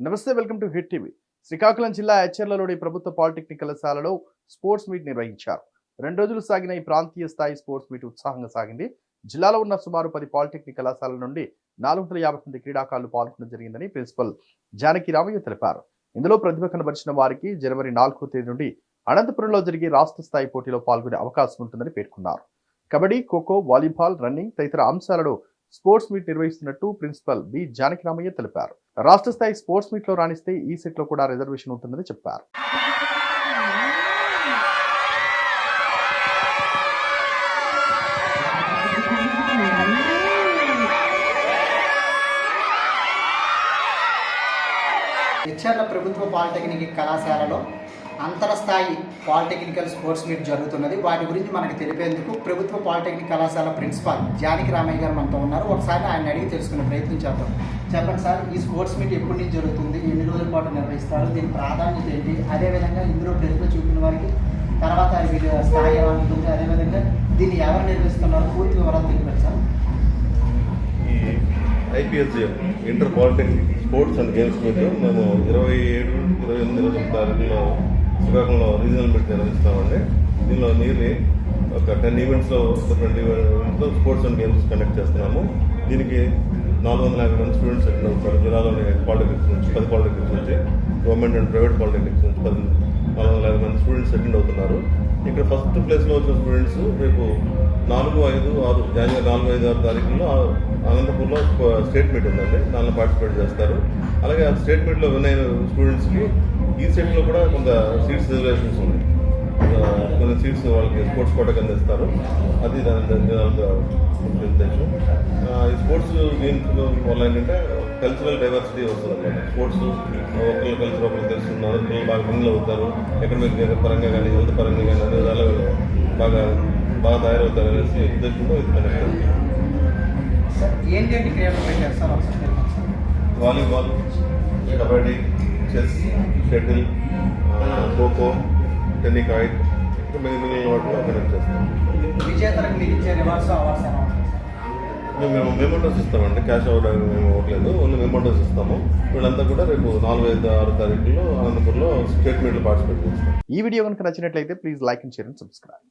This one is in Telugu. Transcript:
నమస్తే, welcome to hit TV. Srikakulam జిల్లా హెచ్చర్లలోని ప్రభుత్వ పాలిటెక్నిక్ కళాశాలలో స్పోర్ట్స్ మీట్ నిర్వహించారు. 2 రోజులు సాగిన ఈ ప్రాంతీయ స్థాయి స్పోర్ట్స్ మీట్ ఉత్సాహంగా సాగింది. జిల్లాలో ఉన్న సుమారు 10 పాలిటెక్నిక్ కళాశాలల నుండి 450 మంది క్రీడాకారులు పాల్గొనడం జరిగిందని ప్రిన్సిపల్ జానకి రామయ్య తెలిపారు. ఇందులో ప్రతిభ కనబరిచిన వారికి జనవరి 4వ తేదీ నుండి అనంతపురంలో జరిగే రాష్ట్ర స్థాయి పోటీలో పాల్గొనే అవకాశం ఉంటుందని పేర్కొన్నారు. కబడ్డీ, ఖోఖో, వాలీబాల్, రన్నింగ్ తదితర అంశాలలో స్పోర్ట్స్ మీట్ నిర్వహిస్తున్నట్టు ప్రిన్సిపల్ బి జానకి రామయ్య తెలిపారు. రాష్ట్ర స్థాయి స్పోర్ట్స్ మీట్ లో రాణిస్తే ఈ సెట్ లో కూడా రిజర్వేషన్ ఉంటుందని చెప్పారు. హెచ్చర్ల ప్రభుత్వ పాలిటెక్నిక్ కళాశాలలో అంతరస్థాయి పాలిటెక్నికల్ స్పోర్ట్స్ మీట్ జరుగుతున్నది. వాటి గురించి మనకు తెలిపేందుకు ప్రభుత్వ పాలిటెక్నిక్ కళాశాల ప్రిన్సిపాల్ జానకి రామయ్య గారు మనతో ఉన్నారు. ఒకసారి ఆయన అడిగి తెలుసుకునే ప్రయత్నం చేద్దాం. చెప్పండి సార్, ఈ స్పోర్ట్స్ మీట్ ఎప్పటి నుంచి జరుగుతుంది, ఎన్ని రోజుల పాటు నిర్వహిస్తారు, దీని ప్రాధాన్యత ఏంటి, అదేవిధంగా ఇందులో ప్రతిభ చూపిన వారికి తర్వాత స్థాయి ఎలా ఉంటుంది, అదేవిధంగా దీన్ని ఎవరు నిర్వహిస్తున్నారు, పూర్తి వివరాలు తెలిపారు సార్. ఈ IPSJM inter polytechnic sports and games meet మేము 27-28 తారీఖులో శ్రీకాకుళంలో రీజనల్ మీట్ నిర్వహిస్తామండి. దీనిలో నియర్లీ ఒక 10 ఈవెంట్స్లో 20 ఈవెంట్స్లో స్పోర్ట్స్ అండ్ గేమ్స్ కండక్ట్ చేస్తున్నాము. దీనికి 450 మంది స్టూడెంట్స్ అటెండ్ అవుతారు. జిల్లాలోని పాలిటెక్నిక్స్ నుంచి 10 పాలిటెక్నిక్స్ నుంచి, గవర్నమెంట్ అండ్ ప్రైవేట్ పాలిటెక్నిక్స్ నుంచి 450 మంది స్టూడెంట్స్ అటెండ్ అవుతున్నారు. ఇక్కడ ఫస్ట్ ప్లేస్లో వచ్చిన స్టూడెంట్స్ రేపు 4, 5, 6 జనవరి 4, 5, 6 తారీఖుల్లో అనంతపూర్లో స్టేట్ మీట్ ఉందండి. దానిలో పార్టిసిపేట్ చేస్తారు. అలాగే ఆ స్టేట్ మీట్లో విన్ అయిన స్టూడెంట్స్కి ఈ సెట్లో కూడా కొంత సీట్స్ రిజర్వేషన్స్ ఉన్నాయి. కొన్ని సీట్స్ వాళ్ళకి స్పోర్ట్స్ కోటకి అందిస్తారు. అది దాని ఉద్దేశం. ఈ స్పోర్ట్స్ గేమ్స్ వల్ల ఏంటంటే కల్చరల్ డైవర్సిటీ వస్తుంది అన్నమాట. స్పోర్ట్స్ ఒకళ్ళు కల్చర్ ఒకళ్ళు తెలుస్తున్నారు, పిల్లలు బాగా విన్లు అవుతారు. ఎకడమిక్ పరంగా కానీ, హెల్త్ పరంగా కానీ అన్ని విధాలు బాగా తయారవుతారు అనేసి ఉద్దేశంలో ఇది కనెక్ట్. ఏంటంటే క్రీడలు పెట్టారు సార్ ఒకసారి? Volleyball, kabaddi, chess, shuttle, kho kho, tennikoit, ఇంకా మిగిలిన వాటిలో కనెక్ట్ చేస్తాం. విజేతలకు మీరు ఇచ్చే రివార్డ్స్ అవార్డ్స్ ఎలా ఉంటాయి సార్? మేము మెమోటోస్ ఇస్తామండి. క్యాష్ అవుట్ మేము ఇవ్వట్లేదు, ఓన్లీ మెమోటోస్ ఇస్తాము. వీళ్ళంతా కూడా రేపు 4, 5, 6 తారీఖుల్లో అనంతపూర్లో స్టేట్ మీట్లో పార్టిసిపేట్ చేస్తాం. ఈ వీడియో కనుక నచ్చినట్లయితే please like and share and subscribe.